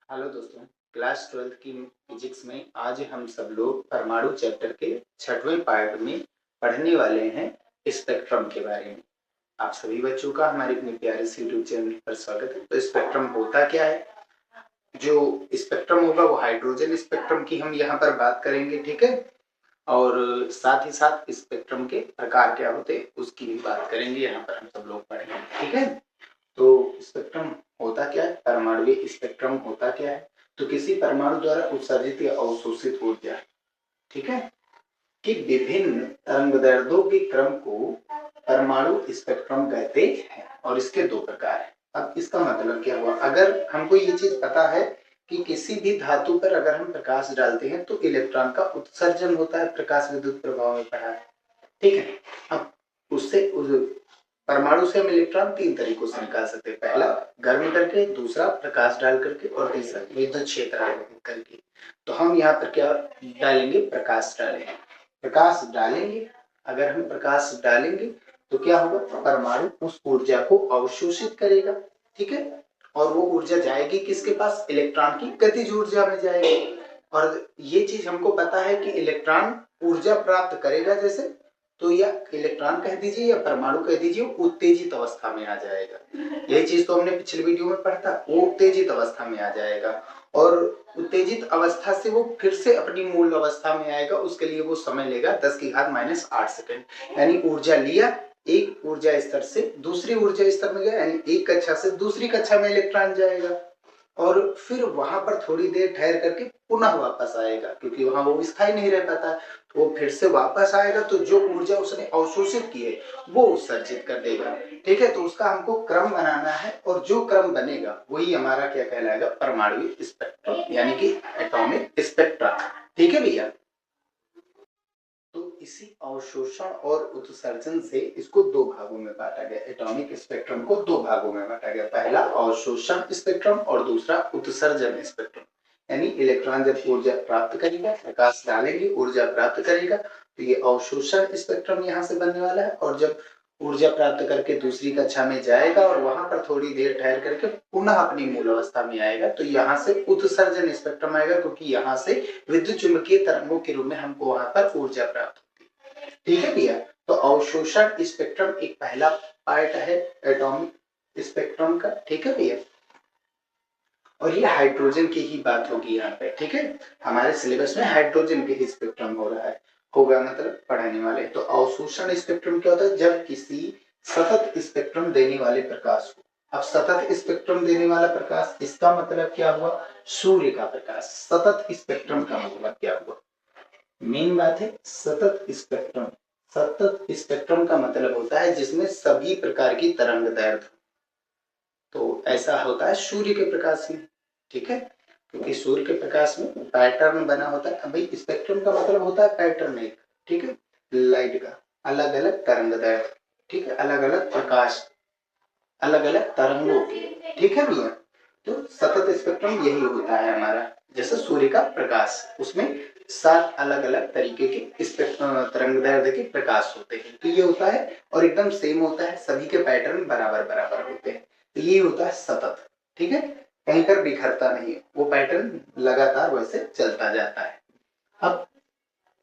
Hello दोस्तों, class 12th की physics में आज हम सब लोग परमाणु चैप्टर के 6वें पार्ट में पढ़ने वाले हैं स्पेक्ट्रम के बारे में। आप सभी बच्चों का हमारे अपने प्यारे से यूट्यूब चैनल पर स्वागत है। तो स्पेक्ट्रम होता क्या है? जो स्पेक्ट्रम होगा वो हाइड्रोजन स्पेक्ट्रम की हम यहाँ पर बात करेंगे, ठीक है। और साथ ही साथ स्पेक्ट्रम के प्रकार क्या होते हैं उसकी भी बात करेंगे, यहाँ पर हम सब लोग पढ़ेंगे, ठीक है। तो स्पेक्ट्रम होता क्या है? परमाणु स्पेक्ट्रम होता क्या है? तो किसी परमाणु द्वारा उत्सर्जित या अवशोषित ऊर्जा, ठीक है, कि विभिन्न तरंगदैर्ध्यों के क्रम को परमाणु स्पेक्ट्रम कहते हैं और इसके दो प्रकार हैं। अब इसका मतलब क्या हुआ? अगर हमको ये चीज पता है कि किसी भी धातु पर अगर हम प्रकाश डालते हैं तो इलेक्ट्रॉन का उत्सर्जन होता है, प्रकाश विद्युत प्रभाव में पढ़ा है, ठीक है। अब उससे उस परमाणु से हम इलेक्ट्रॉन तीन तरीकों से निकाल सकते हैं। पहला गर्म करके, दूसरा प्रकाश डाल करके और तीसरा विद्युत क्षेत्र करके। तो हम यहाँ पर क्या डालेंगे? प्रकाश डालेंगे। प्रकाश डालेंगे, अगर हम प्रकाश डालेंगे तो क्या होगा? परमाणु उस ऊर्जा को अवशोषित करेगा, ठीक है। और वो ऊर्जा जाएगी किसके पास? इलेक्ट्रॉन की गतिज ऊर्जा में जाएगी। और ये चीज हमको पता है कि इलेक्ट्रॉन ऊर्जा प्राप्त करेगा जैसे, तो या इलेक्ट्रॉन कह दीजिए या परमाणु कह दीजिए, उत्तेजित अवस्था में आ जाएगा। यही चीज तो हमने पिछले वीडियो में पढ़ा था, वो उत्तेजित अवस्था में आ जाएगा। और उत्तेजित अवस्था से वो फिर से अपनी मूल अवस्था में आएगा, उसके लिए वो समय लेगा 10⁻⁻8 सेकंड। यानी ऊर्जा लिया, एक ऊर्जा स्तर से दूसरी ऊर्जा स्तर में गया, यानी एक कक्षा से दूसरी कक्षा में इलेक्ट्रॉन जाएगा और फिर वहां पर थोड़ी देर ठहर करके पुनः वापस आएगा, क्योंकि वहां वो स्थायी नहीं रह पाता। तो वो फिर से वापस आएगा तो जो ऊर्जा उसने अवशोषित की है वो उत्सर्जित कर देगा, ठीक है। तो उसका हमको क्रम बनाना है और जो क्रम बनेगा वही हमारा क्या कहलाएगा? परमाणु स्पेक्ट्रम, यानी कि एटॉमिक स्पेक्ट्रा, ठीक है भैया। तो इसी अवशोषण और उत्सर्जन से इसको दो भागों में बांटा गया। एटॉमिक स्पेक्ट्रम को दो भागों में बांटा गया, पहला अवशोषण स्पेक्ट्रम और दूसरा उत्सर्जन स्पेक्ट्रम। यानी इलेक्ट्रॉन जब ऊर्जा प्राप्त करेगा, प्रकाश डालेंगे, ऊर्जा प्राप्त करेगा, तो ये अवशोषण स्पेक्ट्रम यहाँ से बनने वाला है। और जब ऊर्जा प्राप्त करके दूसरी कक्षा में जाएगा और वहां पर थोड़ी देर ठहर करके पुनः अपनी मूल अवस्था में आएगा, तो यहाँ से उत्सर्जन स्पेक्ट्रम आएगा, क्योंकि यहाँ से विद्युत चुंबकीय तरंगों के रूप में हमको वहां पर ऊर्जा प्राप्त होती है, ठीक है भैया। तो अवशोषण स्पेक्ट्रम एक पहला पार्ट है एटॉमिक स्पेक्ट्रम का, ठीक है भैया। और ये हाइड्रोजन की ही बात होगी यहाँ पे, ठीक है। हमारे सिलेबस में हाइड्रोजन के ही स्पेक्ट्रम हो रहा है, होगा मतलब पढ़ाने वाले। तो अवशोषण स्पेक्ट्रम क्या होता है? जब किसी सतत स्पेक्ट्रम देने वाले प्रकाश को, अब सतत स्पेक्ट्रम देने वाला प्रकाश, इसका मतलब क्या हुआ? सूर्य का प्रकाश। सतत स्पेक्ट्रम का मतलब क्या हुआ? मेन बात है सतत स्पेक्ट्रम। सतत स्पेक्ट्रम का मतलब होता है जिसमें सभी प्रकार की तरंग दैर्ध्य, तो ऐसा होता है सूर्य के प्रकाश में, ठीक है। क्योंकि सूर्य के प्रकाश में पैटर्न बना होता है। भाई स्पेक्ट्रम का मतलब होता है पैटर्न एक, ठीक है, लाइट का अलग अलग तरंग दैर्ध्य, ठीक है, अलग अलग प्रकाश, अलग अलग तरंगों के, ठीक है भैया। तो सतत स्पेक्ट्रम यही होता है हमारा, जैसे सूर्य का प्रकाश, उसमें 7 अलग अलग तरीके के तरंग दैर्ध्य के प्रकाश होते हैं, तो ये होता है। और एकदम सेम होता है, सभी के पैटर्न बराबर बराबर होते हैं, तो ये होता है सतत, ठीक है। कहीं पर बिखरता नहीं है, वो पैटर्न लगातार वैसे चलता जाता है। अब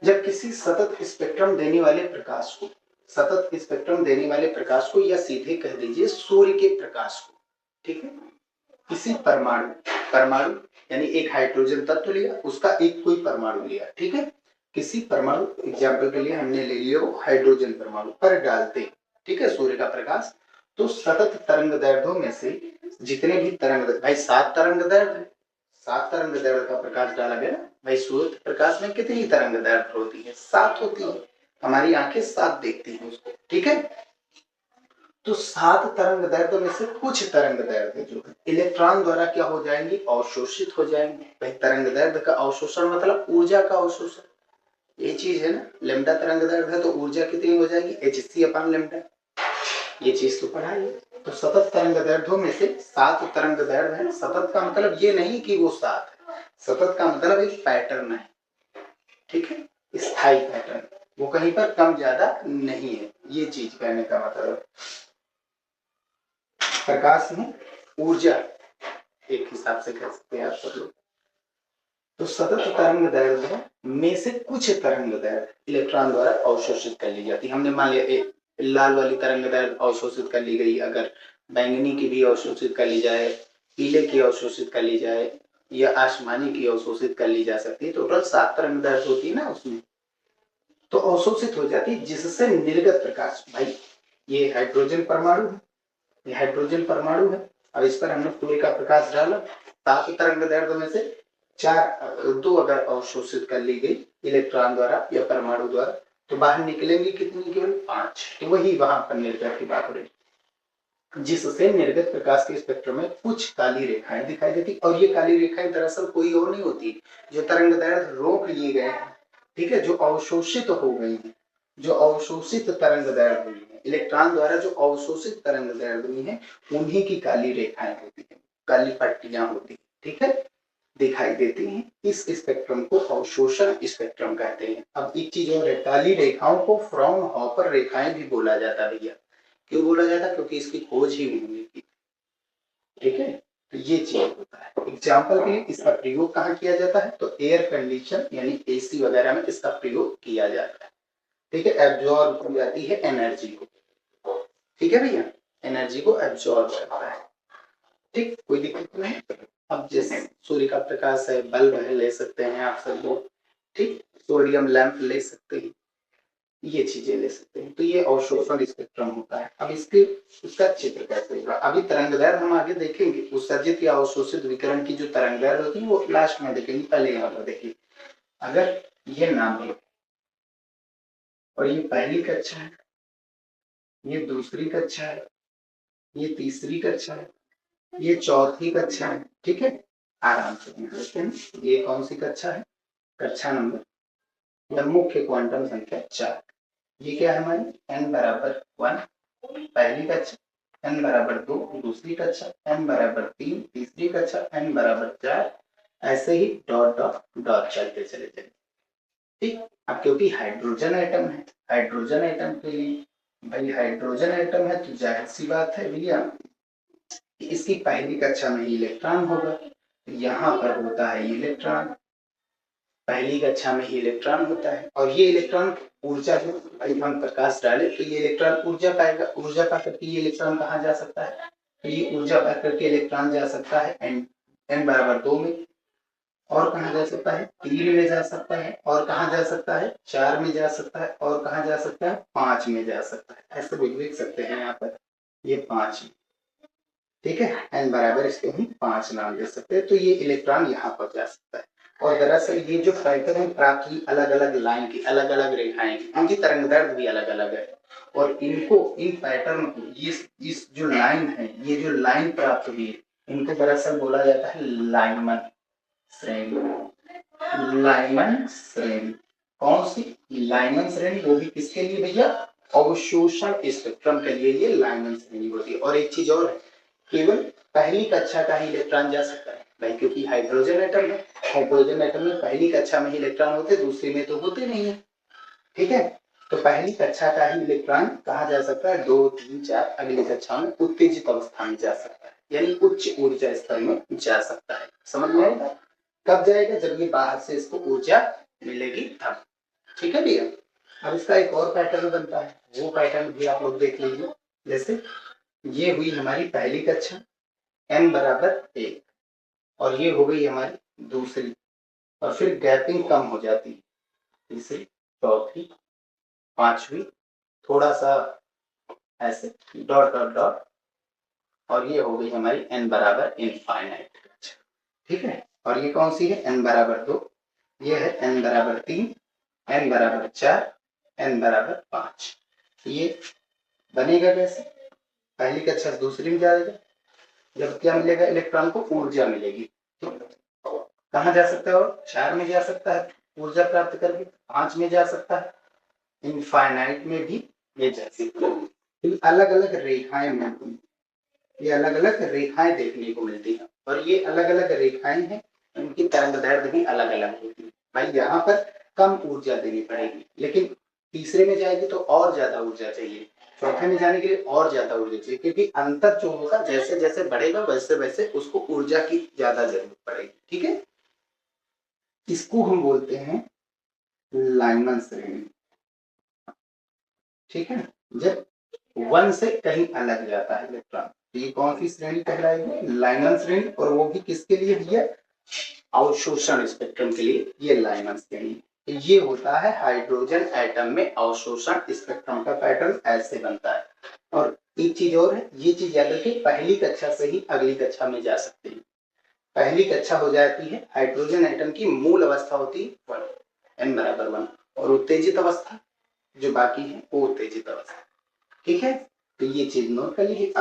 जब किसी सतत स्पेक्ट्रम देने वाले प्रकाश को, सतत स्पेक्ट्रम देने वाले प्रकाश को, या सीधे कह दीजिए सूर्य के प्रकाश को, ठीक है, किसी परमाणु, परमाणु यानी एक हाइड्रोजन तत्व लिया, उसका एक कोई परमाणु लिया, ठीक है, किसी परमाणु, एग्जाम्पल के लिए हमने ले लिया वो हाइड्रोजन परमाणु पर डालते, ठीक है, सूर्य का प्रकाश, तो सतत तरंग दैर्ध्यों में से जितने भी तरंग, भाई 7 तरंग दैर्ध्य, 7 तरंग दैर्ध्य का प्रकाश डाला गया। भाई सूर्य प्रकाश में कितनी तरंग दैर्ध्य होती है? 7 होती है। हमारी आंखें 7 देखती हैं उसको, ठीक है। तो 7 तरंग दैर्ध्य में से कुछ तरंग दैर्ध्य जो है इलेक्ट्रॉन द्वारा क्या हो जाएंगी? अवशोषित हो जाएंगे। भाई तरंग दैर्ध्य का अवशोषण मतलब ऊर्जा का अवशोषण, ये चीज है ना। लैम्डा तरंग दैर्ध्य है तो ऊर्जा कितनी हो जाएगी? hc/λ, ये चीज तो पढ़ा है। तो सतत तरंग दैर्ध्यों में से 7 तरंग दैर्ध्य है। सतत का मतलब ये नहीं कि वो 7 है, सतत का मतलब एक पैटर्न है, ठीक है, स्थायी पैटर्न, वो कहीं पर कम ज्यादा नहीं है, ये चीज कहने का मतलब। प्रकाश में ऊर्जा एक हिसाब से कह सकते हैं आप सब लोग। तो सतत तरंग दैर्ध्य में से कुछ तरंग दैर्ध्य इलेक्ट्रॉन द्वारा अवशोषित कर ली जाती है। हमने मान लिया लाल वाली तरंग दैर्ध्य अवशोषित कर ली गई, अगर बैंगनी की भी अवशोषित कर ली जाए, पीले की अवशोषित कर ली जाए या आसमानी की अवशोषित कर ली जा सकती है। टोटल 7 तरंग दैर्ध्य होती है ना उसमें, तो अवशोषित हो जाती है, जिससे निर्गत प्रकाश, भाई ये हाइड्रोजन परमाणु है, ये हाइड्रोजन परमाणु है। अब इस पर हमने सूर्य का प्रकाश डाला, 7 तरंग दैर्ध्य में से 2 अगर अवशोषित कर ली गई इलेक्ट्रॉन द्वारा या परमाणु द्वारा, तो बाहर निकलेंगे कितनी? केवल 5। तो वही वहां पर निर्गत की बात हो रही, जिससे निर्गत प्रकाश के स्पेक्ट्रम में कुछ काली रेखाएं दिखाई देती। और ये काली रेखाएं दरअसल कोई और नहीं होती, जो तरंग दैर्ध्य रोक लिए गए हैं, ठीक है, जो अवशोषित हो गई है, जो अवशोषित तरंग दैर्ध्य हुई है, इलेक्ट्रॉन द्वारा जो अवशोषित तरंग दैर्ध्य हुई है, उन्हीं की काली रेखाएं होती है, काली पट्टियां होती है, ठीक है, दिखाई देती हैं। इस स्पेक्ट्रम को अवशोषण स्पेक्ट्रम कहते हैं। अब एक चीज और है, काली रेखाओं को फ्राउनहोफर रेखाएं भी बोला जाता है भैया। क्यों बोला जाता? क्योंकि इसकी खोज ही उन्होंने की, ठीक है। तो ये चीज होता है। एग्जाम्पल के लिए इसका प्रयोग कहाँ किया जाता है? तो एयर कंडीशन यानी एसी वगैरह में इसका प्रयोग किया जाता है, ठीक है। एब्जॉर्ब की जाती है एनर्जी को, ठीक है भैया, एनर्जी को एब्जॉर्ब करता है, ठीक, कोई दिक्कत नहीं। अब जैसे सूर्य का प्रकाश है, बल्ब है, ले सकते हैं आप सब लोग, ठीक, सोडियम लैंप ले सकते हैं, ये चीजें ले सकते हैं। तो ये अवशोषण स्पेक्ट्रम होता है। अब इसका चित्र कैसे होगा? अभी तरंगदैर्घ्य हम आगे देखेंगे, उत्सर्जित या अवशोषित विकिरण की जो तरंगदैर्घ्य होती है वो लास्ट में देखेंगे, पहले यहाँ पर देखिए। अगर ये नाम है और ये पहली कक्षा है, ये दूसरी कक्षा है, ये तीसरी कक्षा है, ये चौथी कक्षा है, ठीक है, आराम से देखते हैं। ये कौन सी कक्षा है? कक्षा नंबर या मुख्य क्वांटम संख्या 4। ये क्या है हमारी? n बराबर 1 पहली कक्षा, n बराबर 2 दूसरी कक्षा, n बराबर 3 तीसरी कक्षा, n बराबर 4, ऐसे ही डॉट डॉट डॉट चलते चले जाएंगे, ठीक। अब क्योंकि हाइड्रोजन एटम है, हाइड्रोजन एटम के लिए, भाई हाइड्रोजन एटम है तो जाहिर सी बात है भैया इसकी पहली कक्षा में इलेक्ट्रॉन होगा, यहाँ पर होता है इलेक्ट्रॉन, पहली कक्षा में इलेक्ट्रॉन होता है। और ये इलेक्ट्रॉन ऊर्जा, जो भाई हम प्रकाश डाले तो ये इलेक्ट्रॉन ऊर्जा पाएगा, ऊर्जा पा करके ये इलेक्ट्रॉन कहाँ जा सकता है? तो ये ऊर्जा पा करके इलेक्ट्रॉन जा सकता है n बराबर 2 में, और कहाँ जा सकता है? 3 में जा सकता है, और कहाँ जा सकता है? 4 में जा सकता है, और कहाँ जा सकता है? 5 में जा सकता है। ऐसे देख सकते हैं यहाँ पर, ये 5, ठीक है, n बराबर इसको हम 5 नाम दे सकते हैं। तो ये इलेक्ट्रॉन यहाँ पर जा सकता है। और दरअसल ये जो पैटर्न प्राप्त हुई अलग अलग लाइन की, अलग अलग रेखाएं की, उनकी तरंगदैर्घ्य भी अलग अलग है। और इनको, इन पैटर्न को, इस जो लाइन है, ये जो लाइन प्राप्त हुई है, इनको दरअसल बोला जाता है लाइमन श्रेणी। लाइमन श्रेणी कौन सी? लाइमन श्रेणी, वो भी किसके लिए भैया? अवशोषण स्पेक्ट्रम के लिए ये लाइमन श्रेणी होती है। और एक चीज और है, केवल पहली कक्षा का ही इलेक्ट्रॉन जा सकता है भाई, क्योंकि हाइड्रोजन एटम है, हाइड्रोजन एटम में पहली कक्षा में ही इलेक्ट्रॉन होते, दूसरी में तो होते नहीं है, ठीक है। तो पहली कक्षा का ही इलेक्ट्रॉन कहाँ जा सकता है? 2, 3, 4 अगली कक्षा में उत्तेजित अवस्था में जा सकता है, यानी उच्च ऊर्जा स्तर में जा सकता है। समझ में आएगा? कब जाएगा? जब ये बाहर से इसको ऊर्जा मिलेगी तब, ठीक है भैया। अब इसका एक और पैटर्न बनता है, वो पैटर्न भी आप लोग देख लीजिए। जैसे ये हुई हमारी पहली कक्षा, n बराबर 1, और ये हो गई हमारी दूसरी, और फिर गैपिंग कम हो जाती है, तीसरी, चौथी, पांचवी, थोड़ा सा ऐसे डॉट डॉट डॉट, और ये हो गई हमारी n बराबर इनफाइनाइट कक्षा, ठीक है। और ये कौन सी है? n बराबर 2, ये है n बराबर 3, n बराबर 4, n बराबर 5। ये बनेगा कैसे? पहली कक्षा से दूसरी में जाएगा, जब क्या मिलेगा? इलेक्ट्रॉन को ऊर्जा मिलेगी, कहाँ जा सकता है? और 4 में जा सकता है ऊर्जा प्राप्त करके, 5 में जा सकता है, इनफाइनाइट में भी ये जा सकता है। अलग अलग रेखाएं मिलती हैं, ये अलग अलग रेखाएं देखने को मिलती हैं, और ये अलग अलग रेखाएं हैं, उनकी तरंगदैर्घ्य भी अलग अलग होती है। भाई यहाँ पर कम ऊर्जा देनी पड़ेगी, लेकिन तीसरे में जाएगी तो और ज्यादा ऊर्जा चाहिए, चौथे में जाने के लिए और ज्यादा ऊर्जा चाहिए, क्योंकि अंतर जो होगा जैसे जैसे बढ़ेगा वैसे वैसे उसको ऊर्जा की ज्यादा जरूरत पड़ेगी। ठीक है, इसको हम बोलते हैं लाइमन श्रेणी। ठीक है, जब वन से कहीं अलग जाता है इलेक्ट्रॉन, तो ये कौन सी श्रेणी कहलाएगी? लाइमन श्रेणी। और वो भी किसके लिए भैया? अवशोषण स्पेक्ट्रम के लिए ये लाइमन श्रेणी। ये होता है हाइड्रोजन एटम में अवशोषण स्पेक्ट्रम का पैटर्न ऐसे बनता है। और एक चीज और है, ये चीज याद रखिए, पहली कक्षा से ही अगली कक्षा में जा सकते हैं। पहली कक्षा हो जाती है हाइड्रोजन एटम की मूल अवस्था होती है 1, n बराबर 1, और उत्तेजित अवस्था जो बाकी है वो उत्तेजित अवस्था। ठीक है, तो ये चीज नोट कर लीजिए।